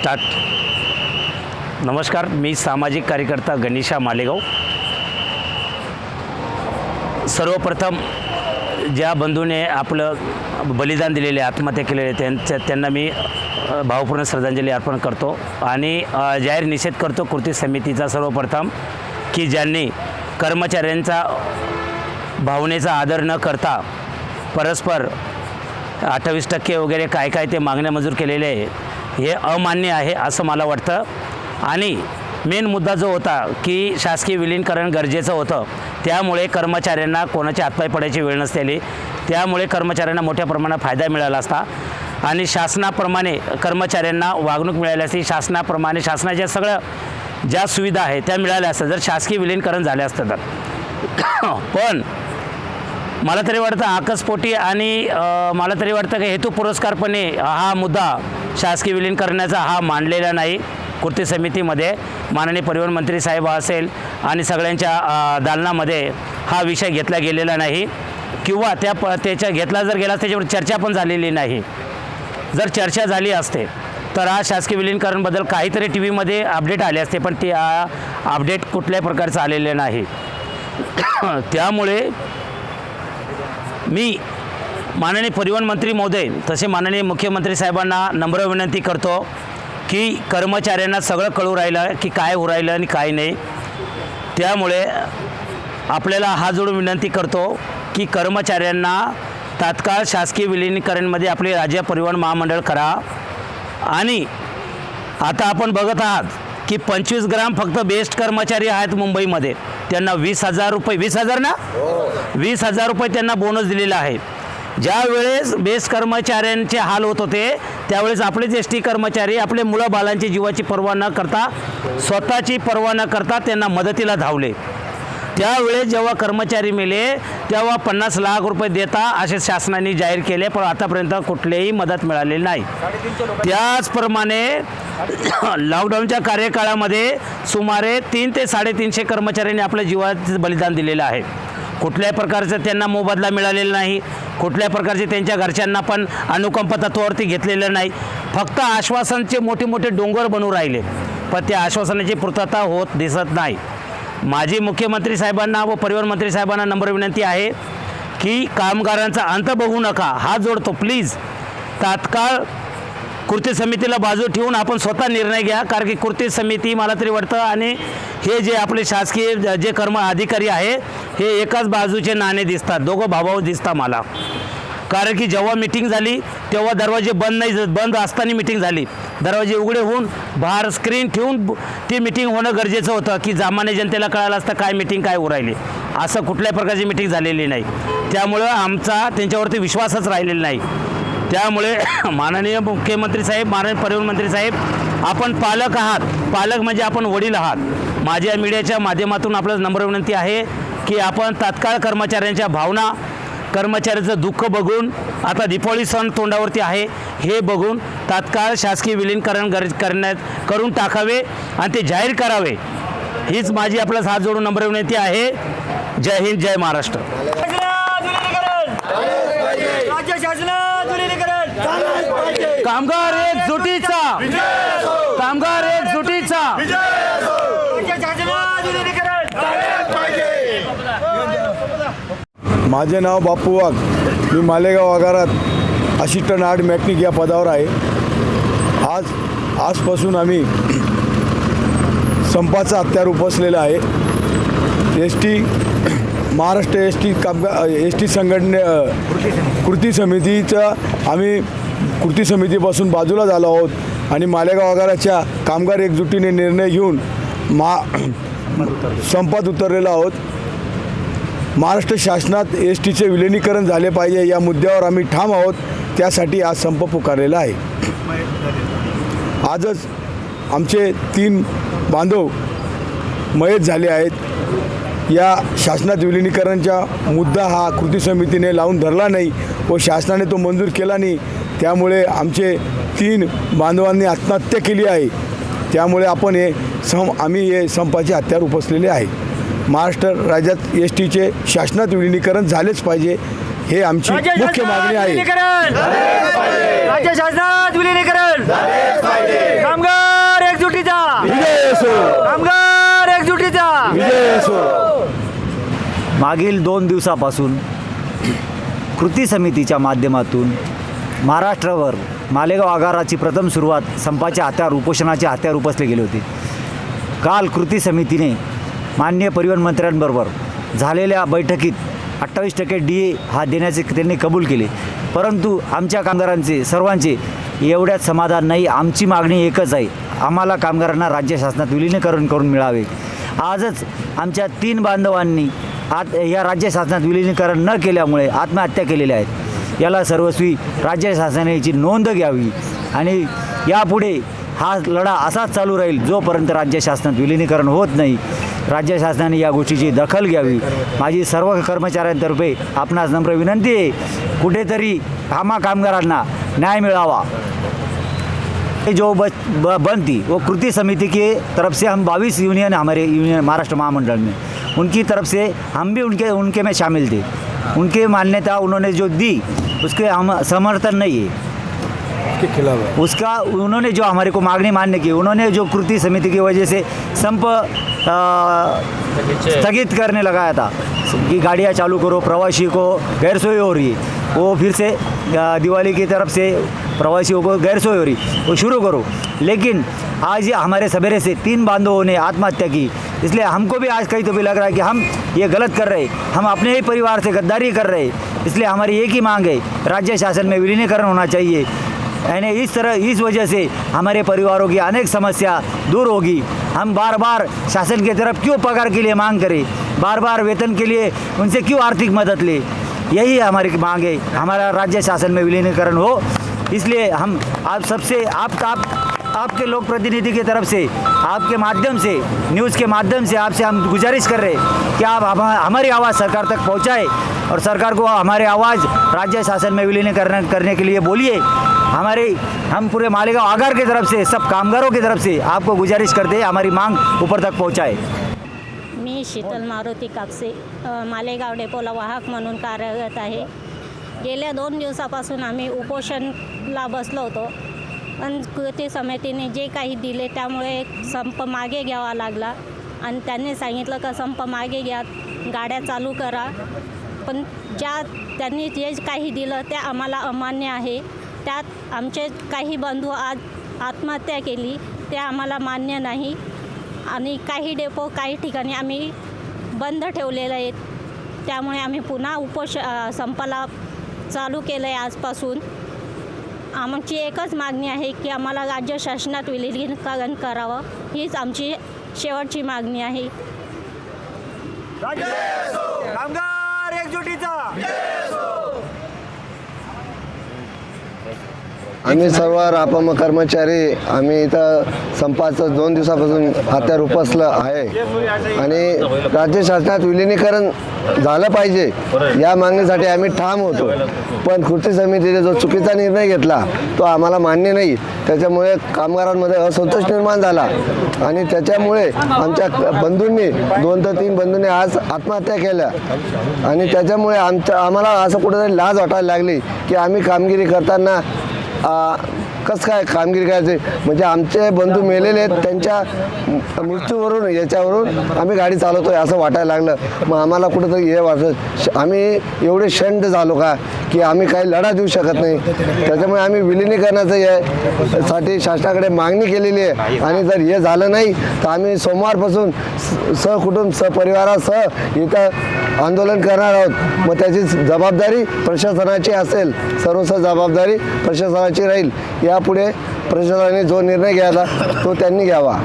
Start. नमस्कार, मी सामाजिक कार्यकर्ता गणेशा मालेगाव. सर्वप्रथम ज्या बंधूने आपलं बलिदान दिलेले, आत्महत्या केलेले, त्यांना मी भावपूर्ण श्रद्धांजली अर्पण करतो आणि जाहीर निषेध करतो कृती समितीचा सर्वप्रथम की ज्यांनी कर्मचाऱ्यांचा भावनेचा आदर न करता परस्पर 28% वगैरे काय ते मागण्या मंजूर केलेले आहे, हे अमान्य आहे असं मला वाटतं. आणि मेन मुद्दा जो होता की शासकीय विलीनीकरण गरजेचं होतं, त्यामुळे कर्मचाऱ्यांना कोणाच्या हातपाय पडायची वेळ नसलेली, त्यामुळे कर्मचाऱ्यांना मोठ्या प्रमाणात फायदा मिळाला असता आणि शासनाप्रमाणे कर्मचाऱ्यांना वागणूक मिळाली असती, शासनाप्रमाणे शासनाच्या सगळ्या ज्या सुविधा आहेत त्या मिळाल्या असतात जर शासकीय विलीनीकरण झाले असतं तर. पण मला तरी वाटतं आकस्पोटी आणि मला तरी वाटतं की हेतू पुरस्कारपणे हा मुद्दा शासकीय विलीन करण्याचा हा मांडलेला नाही. कृती समितीमध्ये माननीय परिवहन मंत्री साहेब असेल आणि सगळ्यांच्या दालनामध्ये हा विषय घेतला गेलेला नाही किंवा त्याच्या घेतला जर गेला त्याच्यावर चर्चा पण झालेली नाही. जर चर्चा झाली असते तर हा शासकीय विलीनीकरणबद्दल काहीतरी टी व्हीमध्ये अपडेट आले असते, पण ते अपडेट कुठल्याही प्रकारचं आलेले नाही. त्यामुळे मी माननीय परिवहन मंत्री महोदय तसे माननीय मुख्यमंत्री साहेबांना नम्र विनंती करतो की कर्मचाऱ्यांना सगळं कळू राहिलं की काय होऊ राहिलं आणि काय नाही. त्यामुळे आपल्याला हात जोडून विनंती करतो की कर्मचाऱ्यांना तात्काळ शासकीय विलीनीकरणमध्ये आपले राज्य परिवहन महामंडळ करा. आणि आता आपण बघत आहात की 25 ग्राम फक्त बेस्ट कर्मचारी आहेत मुंबईमध्ये, त्यांना 20,000 रुपये, 20,000 ना, 20,000 रुपये त्यांना बोनस दिलेला आहे. ज्या वेळेस बेस्ट कर्मचाऱ्यांचे हाल होत होते त्यावेळेस आपलेच एस.टी. कर्मचारी आपले मुलं बालांची जीवाची पर्वा न करता, स्वतःची पर्वा न करता त्यांना मदतीला धावले. त्यावेळेस जेव्हा कर्मचारी मेले तेव्हा 50 लाख रुपये देता असे शासनाने जाहीर केले, पण आतापर्यंत कुठलीही मदत मिळालेली नाही. त्याचप्रमाणे लॉकडाऊनच्या कार्यकाळामध्ये सुमारे 300 ते 350 कर्मचाऱ्यांनी आपल्या जीवाचं बलिदान दिलेलं आहे. कुठल्याही प्रकारचं त्यांना मोबदला मिळालेला नाही, कुठल्या प्रकारचे त्यांच्या घरच्यांना पण अनुकंप तत्वावरती घेतलेलं नाही. फक्त आश्वासनचे मोठे मोठे डोंगर बनवून राहिले, पण त्या आश्वासनाची पूर्तता होत दिसत नाही. माझी मुख्यमंत्री साहेबांना व परिवहन मंत्री साहेबांना नम्र विनंती आहे की कामगारांचा अंत बघू नका, हात जोडतो प्लीज. तात्काळ कृती समितीला बाजू ठेवून आपण स्वतः निर्णय घ्या, कारण की कृती समिती मला तरी वाटतं आणि हे जे आपले शासकीय जे अधिकारी आहे हे एकाच बाजूचे नाणे दिसतात, दोघं भाऊ दिसतात मला. कारण की जेव्हा मिटिंग झाली तेव्हा दरवाजे बंद असताना मिटिंग झाली, दरवाजे उघडे होऊन बाहेर स्क्रीन ठेवून ती मिटिंग होणं गरजेचं होतं की सामान्य जनतेला कळालं असतं काय मिटिंग काय उरायली. असं कुठल्याही प्रकारची मिटिंग झालेली नाही, त्यामुळं आमचा त्यांच्यावरती विश्वासच राहिलेला नाही. त्यामुळे माननीय मुख्यमंत्री साहेब, माननीय परिवहन मंत्री साहेब, आपण पालक आहात, पालक म्हणजे आपण वडील आहात. माझ्या मीडियाच्या माध्यमातून आपल्याला नम्र विनंती आहे की आपण तात्काळ कर्मचाऱ्यांच्या भावना, कर्मचाऱ्याचं दुःख बघून, आता दीपावली सण तोंडावरती आहे हे बघून तात्काळ शासकीय विलीनीकरण करून टाकावे आणि ते जाहीर करावे, हीच माझी आपल्याला हात जोडून नम्र विनंती आहे. जय हिंद, जय महाराष्ट्र. कामगार एकजुटीचा, कामगार एकजुटीचा. माझे नाव बापू वाघ, मी मालेगाव आगारात असिस्टंट आर्ट मेकॅनिक या पदावर आहे. आजपासून आम्ही संपाचा हत्यार उपसलेला आहे. महाराष्ट्र एस टी संघटने कृती समितीचा आम्ही कृती समितीपासून बाजूला झालो आहोत आणि मालेगाव आगाराच्या कामगार एकजुटीने निर्णय घेऊन संपात उतरलेलो आहोत. महाराष्ट्र शासनात एस टीचे विलिनीकरण झाले पाहिजे या मुद्द्यावर आम्ही ठाम आहोत, त्यासाठी आज संप पुकारलेला आहे. आजच आमचे 3 बांधव मयत झाले आहेत. या शासनात विलिनीकरणचा मुद्दा हा कृती समितीने लावून धरला नाही व शासनाने तो मंजूर केला नाही, त्यामुळे आमचे 3 बांधवांनी आत्महत्या केली आहे. त्यामुळे आम्ही हे संपाचे हत्यार उपसलेले आहे. महाराष्ट्र राज्यात एस टीचे शासनात विलिनीकरण झालेच पाहिजे, हे आमची मुख्य मागणी आहे. राज्य शासनात विलिनीकरण झालेच पाहिजे. कामगार मागील 2 दिवसापासून कृती समितीच्या माध्यमातून महाराष्ट्रावर मालेगाव आगाराची प्रथम सुरुवात संपाच्या हात्यावर उपोषणाच्या हात्यावर उपसले गेले होते. काल कृती समितीने माननीय परिवहन मंत्र्यांबरोबर झालेल्या बैठकीत 28% DA हा देण्याचे त्यांनी कबूल केले. परंतु आमच्या कामगारांचे सर्वांचे एवढ्यात समाधान नाही. आमची मागणी एकच आहे, आम्हाला कामगारांना राज्य शासनात विलीनीकरण करून मिळावे. आजच आमच्या 3 बांधवांनी या राज्य शासनात विलीनीकरण न केल्यामुळे आत्महत्या केलेल्या आहेत. याला सर्वस्वी राज्य शासनाने याची नोंद घ्यावी आणि यापुढे हा लढा असाच चालू राहील जोपर्यंत राज्य शासनात विलीनीकरण होत नाही. राज्य शासनाने या गोष्टीची दखल घ्यावी. माझी सर्व कर्मचाऱ्यांतर्फे आपणास नम्र विनंती आहे, कुठेतरी आम्हा कामगारांना न्याय मिळावा. जो बंद थी वो कृति समिति के तरफ से हम 22 यूनियन हमारे यूनियन महाराष्ट्र महामंडल में उनकी तरफ से हम भी उनके में शामिल थे. उनके मान्यता उन्होंने जो दी उसके हम समर्थन नहीं है, के खिलाफ है. उसका उन्होंने जो हमारे को मांगनी मान्य की, उन्होंने जो कृति समिति की वजह से संप स्थगित करने लगाया था कि गाड़ियाँ चालू करो, प्रवासी को गैरसोई हो रही है, वो फिर से दिवाली की तरफ से प्रवासियों को गैरसोई हो रही, वो शुरू करो. लेकिन आज ये हमारे सवेरे से 3 बांधवों ने आत्महत्या की. इसलिए हमको भी आज कहीं तो भी लग रहा है कि हम ये गलत कर रहे, हम अपने ही परिवार से गद्दारी कर रहे. इसलिए हमारी एक ही मांग है, राज्य शासन में विलीनीकरण होना चाहिए. यानी इस वजह से हमारे परिवारों की अनेक समस्या दूर होगी. हम बार बार शासन की तरफ क्यों पगार के लिए मांग करें, बार बार वेतन के लिए उनसे क्यों आर्थिक मदद ले. यही हमारी मांग है, हमारा राज्य शासन में विलीनीकरण हो. इसलिए हम आप सबसे आपके लोक प्रतिनिधि की तरफ से, आपके माध्यम से, न्यूज़ के माध्यम से आपसे हम गुजारिश कर रहे हैं कि आप हमारी आवाज़ सरकार तक पहुंचाए और सरकार को हमारे आवाज़ राज्य शासन में विलीनीकरण करने के लिए बोलिए. हम पूरे मालेगांव आगार की तरफ से, सब कामगारों की तरफ से आपको गुजारिश करते हैं हमारी मांग ऊपर तक पहुंचाए. मी शीतल मारुती कापसे मालेगाव डेपोला वाहक म्हणून कार्यरत आहे. गेल्या 2 दिवसापासून आम्ही उपोषणला बसलो होतो, पण कृती समितीने जे काही दिले त्यामुळे संप मागे घ्यावा लागला आणि त्यांनी सांगितलं का संप मागे घ्या, गाड्या चालू करा. पण त्यांनी जे काही दिलं ते आम्हाला अमान्य आहे. त्यात आमचे काही बंधू आज आत्महत्या केली, ते आम्हाला मान्य नाही. आणि काही डेपो काही ठिकाणी आम्ही बंद ठेवलेले आहेत. त्यामुळे आम्ही पुन्हा संपाला चालू केलं आहे आजपासून. आमची एकच मागणी आहे की आम्हाला राज्य शासनात विलीनीकरण करावं, हीच आमची शेवटची मागणी आहे. कामगार एकजुटीचा आम्ही सर्व रापम कर्मचारी आम्ही इथं संपाचं 2 दिवसापासून हत्यार उपसलं आहे आणि राज्य शासनात विलीनीकरण झालं पाहिजे या मागणीसाठी आम्ही ठाम होतो. पण कृती समितीने जो चुकीचा निर्णय घेतला तो आम्हाला मान्य नाही. त्याच्यामुळे कामगारांमध्ये असंतोष निर्माण झाला आणि त्याच्यामुळे आमच्या बंधूंनी 2 ते 3 बंधूंनी आज आत्महत्या केल्या आणि त्याच्यामुळे आम्हाला असं कुठेतरी लाज वाटायला लागली की आम्ही कामगिरी करताना कसं काय कामगिरी करायचे. म्हणजे आमचे बंधू मेलेले आहेत, त्यांच्या मृत्यूवरून याच्यावरून आम्ही गाडी चालवतोय असं वाटायला लागलं. मग आम्हाला कुठंतरी हे वाटतं आम्ही एवढे शंट झालो का की आम्ही काही लढा देऊ शकत नाही. त्याच्यामुळे आम्ही विलीनीकरणाचं साठी शासनाकडे मागणी केलेली आहे आणि जर हे झालं नाही तर आम्ही सोमवारपासून सहकुटुंब सहपरिवारासह इथं आंदोलन करणार आहोत. मग त्याची जबाबदारी प्रशासनाची असेल, सर्वस्व जबाबदारी प्रशासनाची राहील. यापुढे प्रशासनाने जो निर्णय घ्यायला तो त्यांनी घ्यावा.